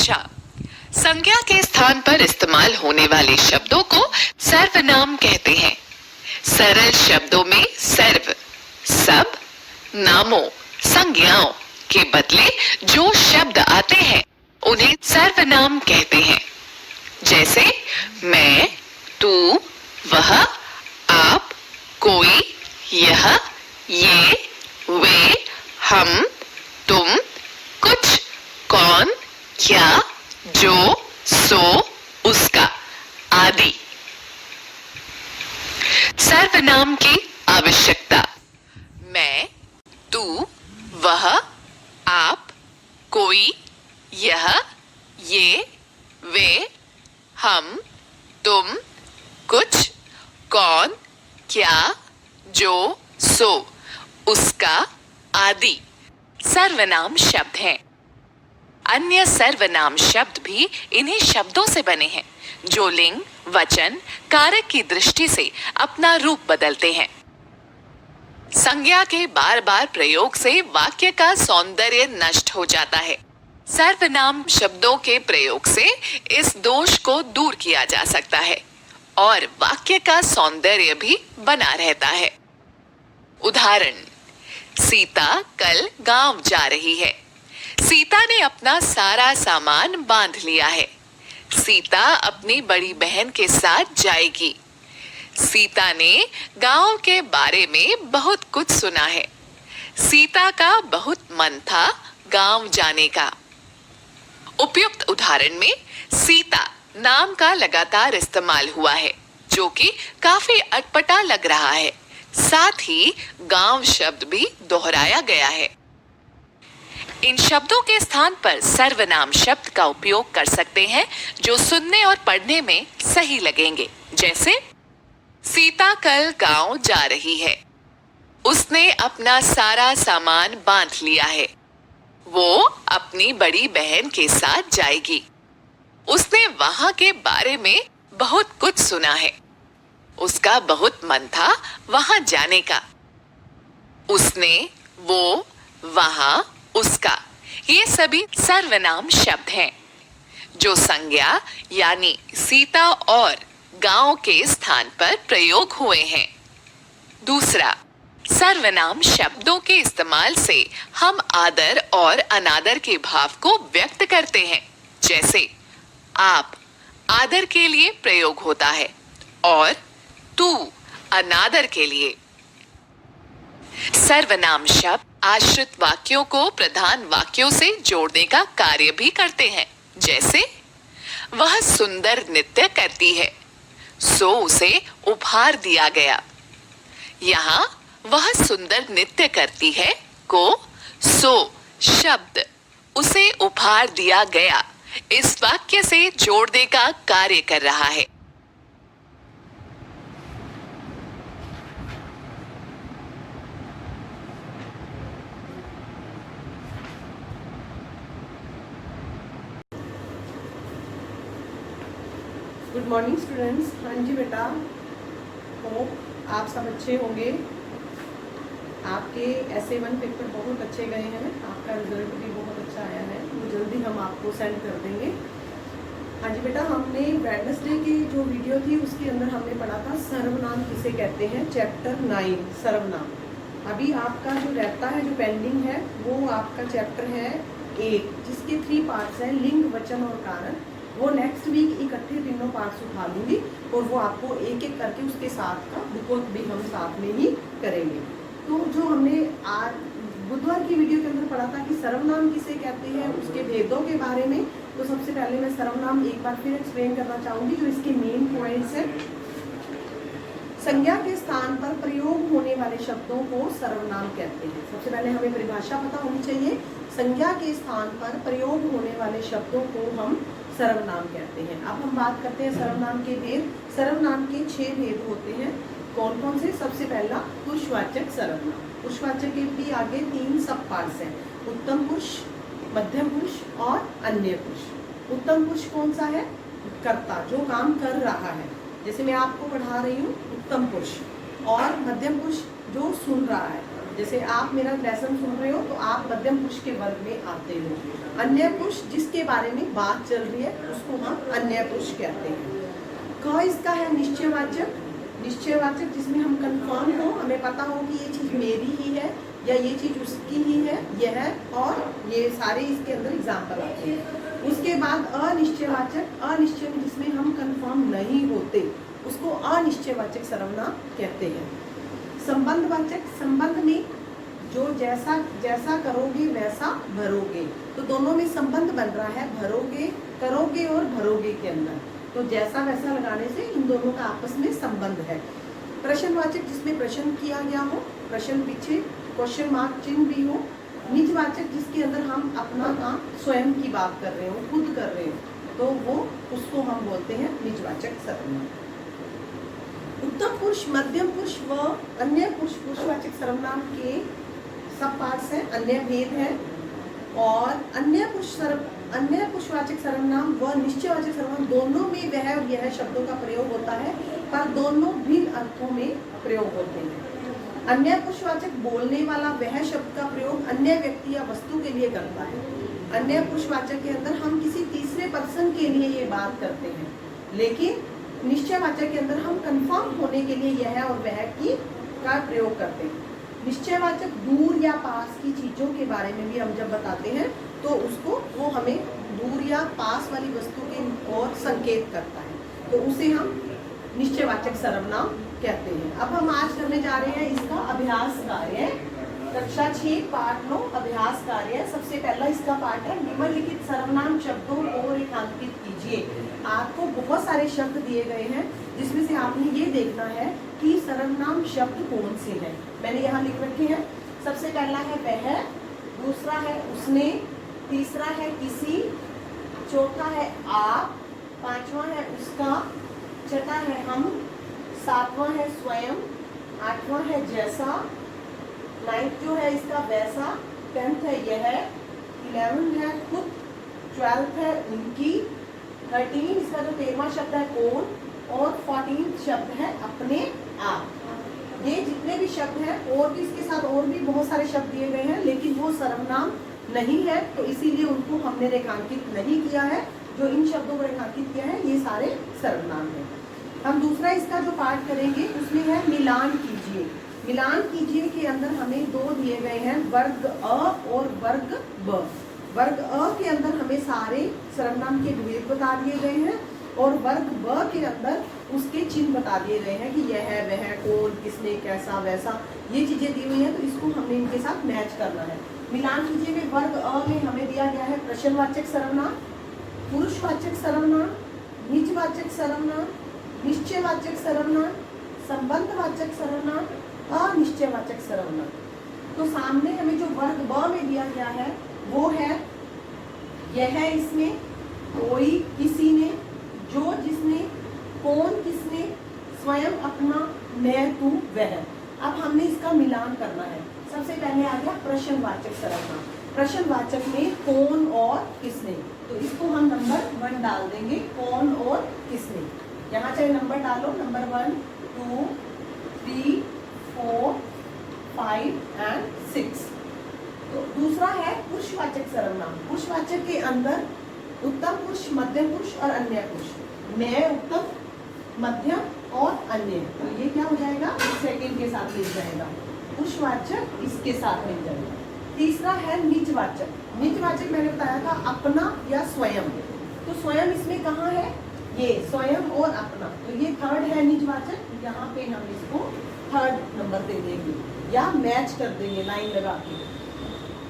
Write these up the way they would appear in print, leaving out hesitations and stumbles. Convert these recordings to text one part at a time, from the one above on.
परिभाषा। संज्ञा के स्थान पर इस्तेमाल होने वाले शब्दों को सर्वनाम कहते हैं। सरल शब्दों में सर्व, सब, नामों, संज्ञाओं के बदले जो शब्द आते हैं उन्हें सर्वनाम कहते हैं। जैसे मैं, तू, वह, आप, कोई, यह, ये, वे, हम, तुम, कुछ, कौन, क्या, जो, सो, उसका आदि। सर्वनाम की आवश्यकता। मैं, तू, वह, आप, कोई, यह, ये, वे, हम, तुम, कुछ, कौन, क्या, जो, सो, उसका आदि सर्वनाम शब्द हैं। अन्य सर्वनाम शब्द भी इन्हीं शब्दों से बने हैं जो लिंग, वचन, कारक की दृष्टि से अपना रूप बदलते हैं। संज्ञा के बार बार प्रयोग से वाक्य का सौंदर्य नष्ट हो जाता है। सर्वनाम शब्दों के प्रयोग से इस दोष को दूर किया जा सकता है और वाक्य का सौंदर्य भी बना रहता है। उदाहरण, सीता कल गांव जा रही है। सीता ने अपना सारा सामान बांध लिया है। सीता अपनी बड़ी बहन के साथ जाएगी। सीता ने गांव के बारे में बहुत कुछ सुना है। सीता का बहुत मन था गांव जाने का। उपयुक्त उदाहरण में सीता नाम का लगातार इस्तेमाल हुआ है जो कि काफी अटपटा लग रहा है। साथ ही गांव शब्द भी दोहराया गया है। इन शब्दों के स्थान पर सर्वनाम शब्द का उपयोग कर सकते हैं जो सुनने और पढ़ने में सही लगेंगे। जैसे सीता कल गांव जा रही है। उसने अपना सारा सामान बांध लिया है। वो अपनी बड़ी बहन के साथ जाएगी। उसने वहां के बारे में बहुत कुछ सुना है। उसका बहुत मन था वहां जाने का। उसने, वो, वहां, उसका, ये सभी सर्वनाम शब्द हैं जो संज्ञा यानी सीता और गांव के स्थान पर प्रयोग हुए हैं। दूसरा, सर्वनाम शब्दों के इस्तेमाल से हम आदर और अनादर के भाव को व्यक्त करते हैं। जैसे आप आदर के लिए प्रयोग होता है और तू अनादर के लिए। सर्वनाम शब्द आश्रित वाक्यों को प्रधान वाक्यों से जोड़ने का कार्य भी करते हैं। जैसे वह सुंदर नृत्य करती है, सो उसे उपहार दिया गया। यहाँ वह सुंदर नृत्य करती है को सो शब्द उसे उपहार दिया गया इस वाक्य से जोड़ने का कार्य कर रहा है। Good morning students. हाँ जी बेटा, होप आप सब अच्छे होंगे। आपके SA1 पेपर बहुत अच्छे गए हैं। आपका रिजल्ट भी बहुत अच्छा आया है। वो जल्दी हम आपको सेंड कर देंगे। हाँ जी बेटा, हमने वेडनेसडे की जो वीडियो थी उसके अंदर हमने पढ़ा था सर्वनाम किसे कहते हैं, चैप्टर 9 सर्वनाम। अभी आपका जो रहता है, जो पेंडिंग है, वो आपका चैप्टर है 1 जिसके 3 पार्ट्स हैं, लिंग, वचन और कारण। वो नेक्स्ट वीक इकट्ठे तीनों पार्ट्स उठा लूंगी और वो आपको एक एक करके उसके साथ का बुकवर्क भी हम साथ में ही करेंगे। तो जो हमने आज बुधवार की वीडियो के अंदर पढ़ा था कि सर्वनाम किसे कहते हैं, उसके भेदों के बारे में, तो सबसे पहले मैं सर्वनाम एक बार फिर एक्सप्लेन करना चाहूंगी जो इसके मेन पॉइंट्स हैं। संज्ञा के स्थान पर प्रयोग होने वाले शब्दों को सर्वनाम कहते हैं। सबसे पहले हमें परिभाषा पता होनी चाहिए। संज्ञा के स्थान पर प्रयोग होने वाले शब्दों को हम सर्वनाम कहते हैं। अब हम बात करते हैं सर्वनाम के भेद। सर्वनाम के 6 भेद होते हैं। कौन कौन से? सबसे पहला पुरुषवाचक सर्वनाम। पुरुषवाचक के भी आगे 3 सब पार्ट्स हैं, उत्तम पुरुष, मध्यम पुरुष और अन्य पुरुष। उत्तम पुरुष कौन सा है? कर्ता, जो काम कर रहा है। जैसे मैं आपको पढ़ा रही हूँ उत्तम पुरुष। और मध्यम पुरुष जो सुन रहा है। जैसे आप मेरा लेसन सुन रहे हो तो आप मध्यम पुरुष के वर्ग में आते हो। अन्य पुरुष जिसके बारे में बात चल रही है उसको हम अन्य पुरुष कहते हैं। क इसका है निश्चयवाचक। निश्चयवाचक जिसमें हम कंफर्म हो, हमें पता हो कि ये चीज़ मेरी ही है या ये चीज़ उसकी ही है, यह और ये सारे इसके अंदर एग्जाम्पल आते हैं। उसके बाद अनिश्चयवाचक। अनिश्चय में जिसमें हम कंफर्म नहीं होते उसको अनिश्चयवाचक सर्वनाम कहते हैं। संबंधवाचक। संबंध में जो जैसा जैसा करोगे वैसा भरोगे, तो दोनों में संबंध बन रहा है भरोगे, करोगे और भरोगे के अंदर, तो जैसा वैसा लगाने से इन दोनों का आपस में संबंध है। प्रश्नवाचक जिसमें प्रश्न किया गया हो, प्रश्न पीछे क्वेश्चन मार्क चिन्ह भी हो। निजवाचक जिसके अंदर हम अपना काम स्वयं की बात कर रहे हो, खुद कर रहे हो, तो वो उसको हम बोलते हैं निजवाचक सर्वनाम। उत्तम पुरुष, मध्यम पुरुष व अन्य पुरुष पुरुषवाचक सर्वनाम के सब पार्ट्स हैं, अन्य भेद है। और अन्य पुरुषवाचक सर्वनाम व निश्चयवाचक सर्वनाम दोनों में वह और यह शब्दों का प्रयोग होता है, पर दोनों भिन्न अर्थों में प्रयोग होते हैं। अन्य पुरुषवाचक बोलने वाला वह शब्द का प्रयोग अन्य व्यक्ति या वस्तु के लिए करता है। अन्य पुरुषवाचक के अंदर हम किसी तीसरे पर्सन के लिए ये बात करते हैं, लेकिन निश्चयवाचक के अंदर हम कंफर्म होने के लिए यह और वह की का प्रयोग करते हैं। निश्चयवाचक दूर या पास की चीजों के बारे में भी हम जब बताते हैं तो उसको वो हमें दूर या पास वाली वस्तु के ओर संकेत करता है, तो उसे हम निश्चयवाचक सर्वनाम कहते हैं। अब हम आज करने जा रहे हैं इसका अभ्यास कार्य, कक्षा 6 पाठ 9 अभ्यास कार्य। सबसे पहला इसका पाठ है निम्नलिखित सर्वनाम शब्दों को रेखांकित कीजिए। आपको बहुत सारे शब्द दिए गए हैं जिसमें से आपने ये देखना है कि सर्वनाम शब्द कौन से हैं। मैंने यहाँ लिख रखे हैं। सबसे पहला है वह, दूसरा है उसने, तीसरा है किसी, चौथा है आप, पांचवा है उसका, छठा है हम, सातवां है स्वयं, आठवां है जैसा, 9th जो है इसका वैसा, 10th है यह, 11th है खुद, 12th है उनकी, 13 इसका जो 13वां शब्द है कौन, और 14th शब्द है अपने आप। ये जितने भी शब्द हैं और भी इसके साथ और भी बहुत सारे शब्द दिए गए हैं, लेकिन वो सर्वनाम नहीं है, तो इसीलिए उनको हमने रेखांकित नहीं किया है। जो इन शब्दों को रेखांकित किया है ये सारे सर्वनाम हैं। हम दूसरा इसका जो पाठ करेंगे उसमें है मिलान कीजिए। मिलान कीजिए के अंदर हमें दो दिए गए हैं, वर्ग अ और वर्ग ब। वर्ग अ के अंदर हमें सारे सर्वनाम के भेद बता दिए गए हैं और वर्ग ब के अंदर उसके चिन्ह बता दिए गए हैं कि यह है वह, कौन, किसने, कैसा, वैसा, ये चीजें दी हुई हैं, तो इसको हमने इनके साथ मैच करना है। मिलान कीजिए में वर्ग अ में हमें दिया गया है प्रश्नवाचक सर्वनाम, पुरुषवाचक सर्वनाम, निजवाचक सर्वनाम, निश्चयवाचक सर्वनाम, संबंधवाचक सर्वनाम, अनिश्चयवाचक सर्वनाम। तो सामने हमें जो वर्ग ब में दिया गया है वो है यह, इसमें कोई, किसी ने, जो, जिसने, कौन, किसने, स्वयं, अपना, मैं, तू, वह। अब हमने इसका मिलान करना है। सबसे पहले आ गया प्रश्नवाचक सर्वनाम। प्रश्नवाचक में कौन और किसने, तो इसको हम नंबर 1 डाल देंगे, कौन और किसने। यहाँ चाहे नंबर डालो, नंबर 1, 2, 3, 4, 5 एंड 6। तो दूसरा है पुरुषवाचक सर्वनाम। पुरुषवाचक के अंदर उत्तम पुरुष, मध्यम पुरुष और अन्य पुरुष। मैं, उत्तम, मध्यम और अन्य, तो ये क्या हो जाएगा, सेकंड के साथ मिल जाएगा। पुरुषवाचक इसके साथ मिल जाएगा। तीसरा है निजवाचक। निजवाचक मैंने बताया था अपना या स्वयं, तो स्वयं इसमें कहाँ है, ये स्वयं और अपना, तो ये थर्ड है निजवाचक। यहाँ पे हम इसको थर्ड नंबर दे देंगे या मैच कर देंगे लाइन लगा के।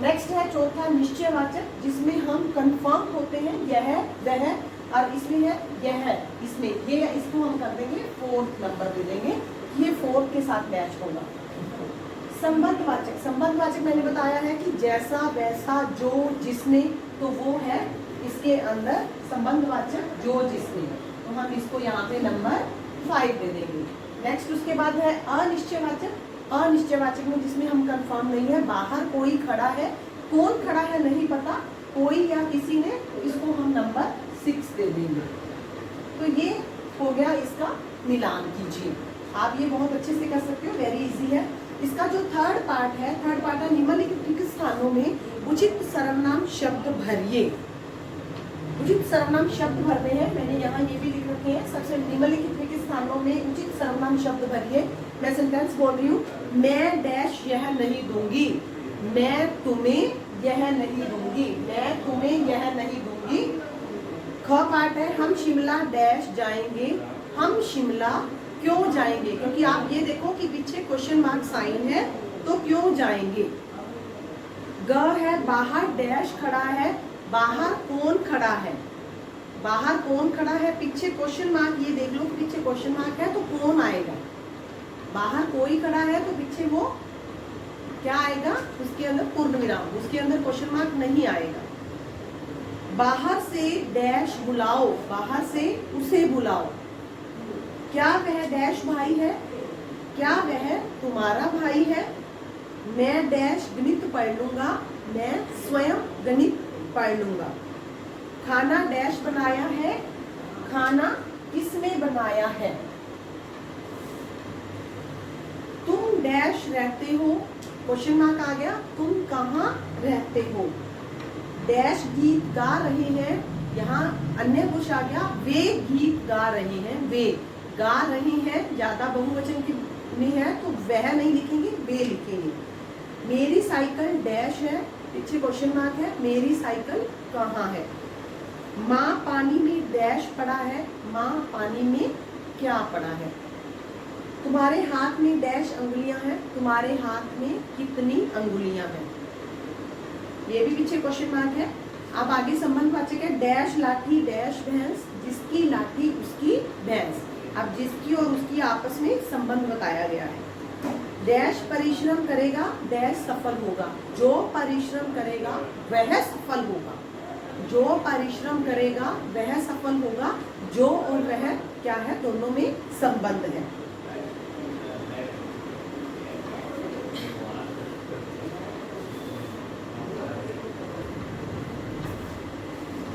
नेक्स्ट है चौथा निश्चयवाचक, जिसमें हम कंफर्म होते हैं यह, वह, और इसमें है यह, इसमें ये, इसको हम कर देंगे 4th नंबर दे देंगे, ये 4th के साथ मैच होगा। संबंधवाचक। संबंधवाचक मैंने बताया है कि जैसा, वैसा, जो, जिसने, तो वो है इसके अंदर संबंधवाचक जो, जिसने, तो हम इसको यहाँ पे नंबर 5 दे देंगे। नेक्स्ट उसके बाद है अनिश्चयवाचक। अनिश्चयवाचक में जिसमें हम कंफर्म नहीं है, बाहर कोई खड़ा है, कौन खड़ा है नहीं पता, कोई या किसी ने, तो इसको हम नंबर 6 दे देंगे। तो ये हो गया इसका मिलान कीजिए। आप ये बहुत अच्छे से कर सकते हो, वेरी इजी है। इसका जो थर्ड पार्ट है निम्नलिखित स्थानों में उचित सर्वनाम शब्द भरिए। उचित सर्वनाम शब्द भरने हैं, मैंने यहाँ ये भी लिख रखे हैं। सबसे निम्नलिखित स्थानों में उचित सर्वनाम शब्द भरिए। मैं सेंटेंस बोल रही हूँ, मैं डैश यह नहीं दूंगी, मैं तुम्हें यह नहीं दूंगी, मैं तुम्हें यह नहीं दूंगी। ख पार्ट है, हम शिमला डैश जाएंगे, हम शिमला क्यों जाएंगे, क्योंकि आप ये देखो कि पीछे क्वेश्चन मार्क साइन है, तो क्यों जाएंगे। ग है, बाहर डैश खड़ा है, बाहर कौन खड़ा है, बाहर कौन खड़ा है, पीछे क्वेश्चन मार्क, ये देख लो कि पीछे क्वेश्चन मार्क है तो कौन आएगा। बाहर कोई खड़ा है तो पीछे वो क्या आएगा, उसके अंदर पूर्ण विराम, उसके अंदर क्वेश्चन मार्क नहीं आएगा। बाहर से डैश बुलाओ, बाहर से उसे बुलाओ। क्या वह डैश भाई है, क्या वह तुम्हारा भाई है। मैं डैश गणित पढ़ लूंगा, मैं स्वयं गणित पढ़ लूंगा। खाना डैश बनाया है, खाना किसने बनाया है। तुम डैश रहते हो, क्वेश्चन मार्क आ गया, तुम कहाँ रहते हो। डैश गीत गा रहे हैं, यहाँ अन्य पुरुष आ गया, वे गीत गा रहे हैं, वे गा रही हैं, ज्यादा बहुवचन की में है तो वह नहीं लिखेंगे, वे लिखेंगे। मेरी साइकिल डैश है, पीछे क्वेश्चन मार्क है, मेरी साइकिल कहाँ है। माँ पानी में डैश पड़ा है, माँ पानी में क्या पड़ा है। तुम्हारे हाथ में डैश अंगुलियां हैं, तुम्हारे हाथ में कितनी अंगुलियां हैं। ये भी पीछे क्वेश्चन मार्क है। अब आगे संबंधवाचक है, डैश लाठी डैश भैंस, जिसकी लाठी उसकी भैंस। अब जिसकी और उसकी आपस में संबंध बताया गया है। डैश परिश्रम करेगा, डैश सफल होगा। जो परिश्रम करेगा वह सफल होगा, जो परिश्रम करेगा वह सफल होगा। जो और वह क्या है, दोनों में संबंध है।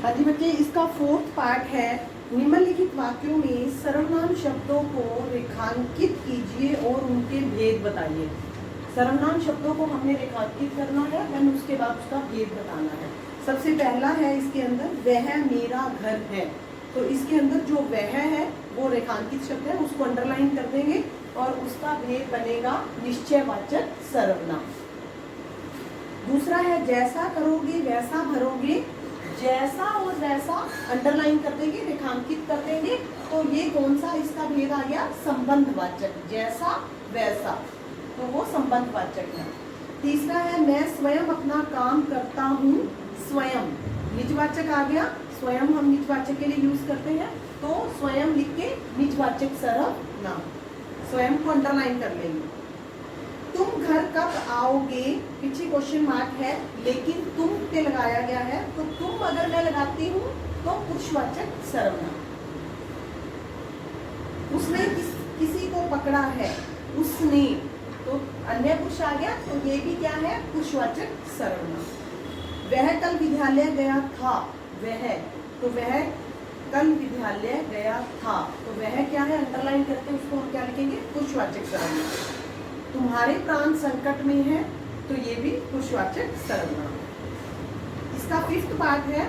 हाँ जी बच्चे, इसका फोर्थ पार्ट है, निम्नलिखित वाक्यों में सर्वनाम शब्दों को रेखांकित कीजिए और उनके भेद बताइए। सर्वनाम शब्दों को हमने रेखांकित करना है, देन उसके बाद उसका भेद बताना है। सबसे पहला है इसके अंदर, वह मेरा घर है, तो इसके अंदर जो वह है वो रेखांकित शब्द है, उसको अंडरलाइन कर देंगे और उसका भेद बनेगा निश्चयवाचक सर्वनाम। दूसरा है, जैसा करोगे वैसा भरोगे, जैसा और वैसा अंडरलाइन कर देंगे, रेखांकित कर देंगे, तो ये कौन सा इसका भेद आ गया, संबंधवाचक। जैसा वैसा, तो वो संबंधवाचक है। तीसरा है, मैं स्वयं अपना काम करता हूँ, स्वयं निजवाचक आ गया, स्वयं हम निजवाचक के लिए यूज करते हैं, तो स्वयं लिख के निजवाचक सर्वनाम, स्वयं को अंडरलाइन कर लेंगे। तुम घर कब आओगे, पीछे क्वेश्चन मार्क है लेकिन तुम पे लगाया गया है, तो तुम अगर मैं लगाती हूँ तो पुरुषवाचक सर्वनाम। उसने किसी को पकड़ा है, उसने, तो अन्य पुरुष आ गया, तो ये भी क्या है, पुरुषवाचक सर्वनाम। वह कल विद्यालय गया था, वह, तो वह कल विद्यालय गया था, तो वह क्या है, अंडरलाइन करके उसको हम क्या लिखेंगे, पुरुषवाचक सर्वनाम। तुम्हारे प्राण संकट में है, तो ये भी पुरुषवाचक सर्वनाम। इसका फिफ्थ पार्ट है,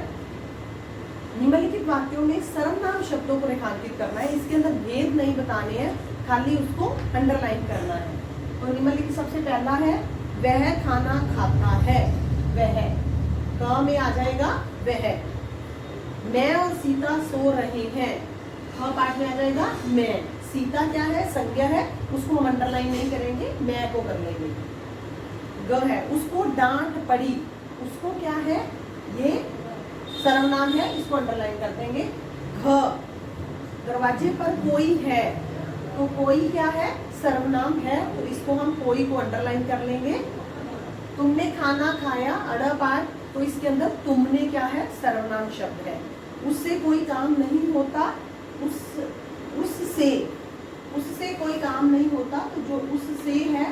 निम्नलिखित वाक्यों में सर्वनाम शब्दों को रेखांकित करना है। इसके अंदर भेद नहीं बताने हैं, खाली उसको अंडरलाइन करना है। तो निम्नलिखित सबसे पहला है, वह खाना खाता है, वह, क में आ जाएगा वह। मैं और सीता सो रहे हैं, ख पार्ट में आ जाएगा मैं। सीता क्या है, संज्ञा है, उसको हम अंडरलाइन नहीं करेंगे, मैं को कर लेंगे। ग है, उसको डांट पड़ी, उसको क्या है, ये सर्वनाम है, इसको अंडरलाइन कर देंगे। घ, दरवाजे पर कोई है, तो कोई क्या है, सर्वनाम है, तो इसको हम कोई को अंडरलाइन कर लेंगे। तुमने खाना खाया, अड़ पाठ, तो इसके अंदर तुमने क्या है, सर्वनाम शब्द है। उससे कोई काम नहीं होता, उससे कोई काम नहीं होता, तो जो उससे है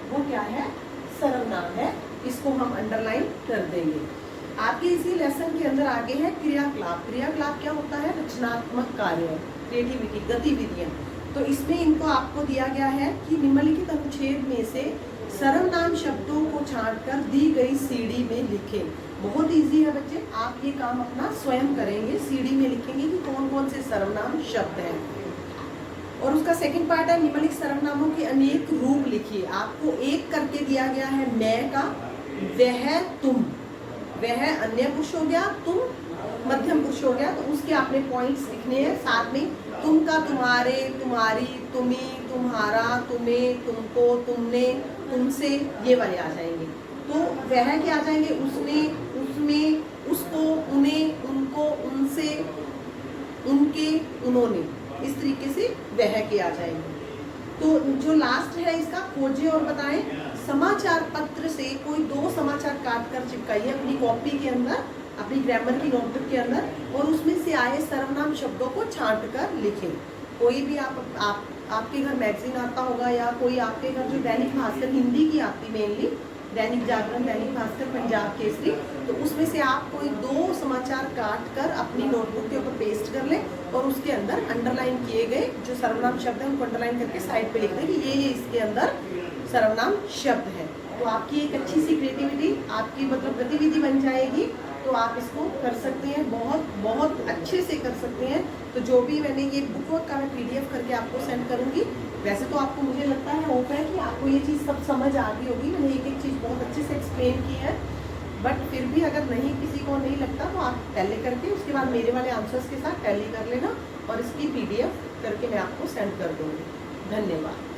वो क्या है, सर्वनाम है, इसको हम अंडरलाइन कर देंगे। आपके इसी लेसन के अंदर आगे है क्रियाकलाप। क्रियाकलाप क्या होता है, रचनात्मक कार्य, क्रिएटिविटी, गतिविधियां। तो इसमें इनको आपको दिया गया है कि निम्नलिखित अनुच्छेद में से सर्वनाम शब्दों को छांटकर दी गई सीढ़ी में लिखें। बहुत इजी है बच्चे, आप ये काम अपना स्वयं करेंगे, सीढ़ी में लिखेंगे कि कौन कौन से सर्वनाम शब्द हैं। और उसका सेकंड पार्ट है निम्नलिखित सर्वनामों के अनेक रूप लिखिए। आपको एक करके दिया गया है मैं का, वह तुम, वह अन्य पुरुष हो गया, तुम मध्यम पुरुष हो गया, तो उसके आपने पॉइंट्स लिखने हैं। साथ में तुम का तुम्हारे, तुम्हारी, तुम्ही, तुम्हारा, तुम्हें, तुमको, तुमने, तुमसे, ये वाले आ जाएंगे। तो वह के आ जाएंगे उसने, उसमें, उसको, उन्हें, उनको, उनसे, उनके, उन्होंने, इस तरीके से वह के आ जाएंगे। तो जो लास्ट है इसका खोजें और बताएं। समाचार पत्र से कोई 2 समाचार काट कर चिपकाइए अपनी कॉपी के अंदर, अपनी ग्रामर की नोटबुक के अंदर, और उसमें से आए सर्वनाम शब्दों को छांट कर लिखें। कोई भी आपके घर मैगजीन आता होगा, या कोई आपके घर जो दैनिक भास्कर हिंदी की आती, मेनली दैनिक जागरण, दैनिक भास्कर, पंजाब केसरी, तो उसमें से आप कोई 2 समाचार काट कर अपनी नोटबुक के ऊपर पेस्ट कर लें, और उसके अंदर अंडरलाइन किए गए जो सर्वनाम शब्द हैं उनको अंडरलाइन करके साइड पे लिख दें कि ये इसके अंदर सर्वनाम शब्द है। तो आपकी एक अच्छी सी क्रिएटिविटी, आपकी मतलब गतिविधि बन जाएगी। तो आप इसको कर सकते हैं, बहुत बहुत अच्छे से कर सकते हैं। तो जो भी मैंने ये बुक वर्क का मैं PDF करके आपको सेंड करूँगी। वैसे तो आपको, मुझे लगता है, होप है कि आपको ये चीज़ सब समझ आ गई होगी। मैंने एक एक चीज़ बहुत अच्छे से एक्सप्लेन की है, बट फिर भी अगर नहीं, किसी को नहीं लगता, तो आप टैली करके उसके बाद मेरे वाले आंसर्स के साथ टैली कर लेना, और इसकी PDF करके मैं आपको सेंड कर दूँगी। धन्यवाद।